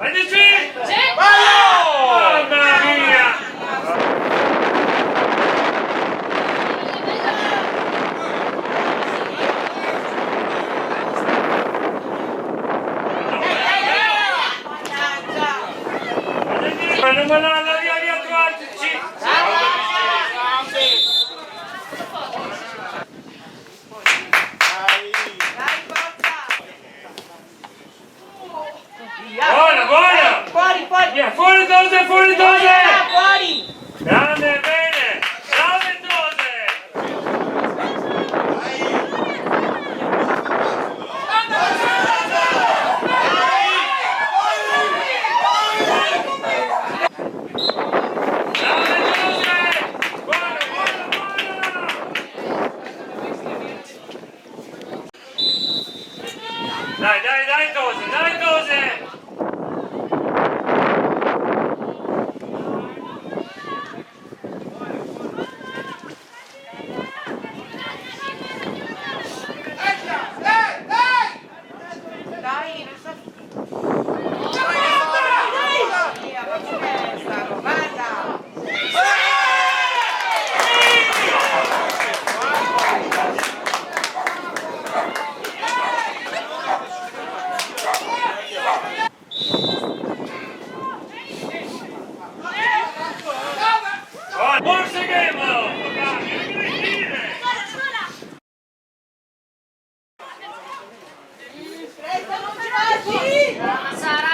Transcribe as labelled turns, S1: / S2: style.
S1: Mamma mia! Ma non me la via trovarci! Buona, buona!
S2: Fuori, fuori!
S1: Via, fuori dose, fuori dose!
S2: Fuori!
S1: Grande, bene! Brave dose! Brave dose! Buona, buona, buona! Dai dose, dai dose!
S2: Dai, non so. Via, ma com'è sta robata?
S1: Buon seguimo!
S2: Sara!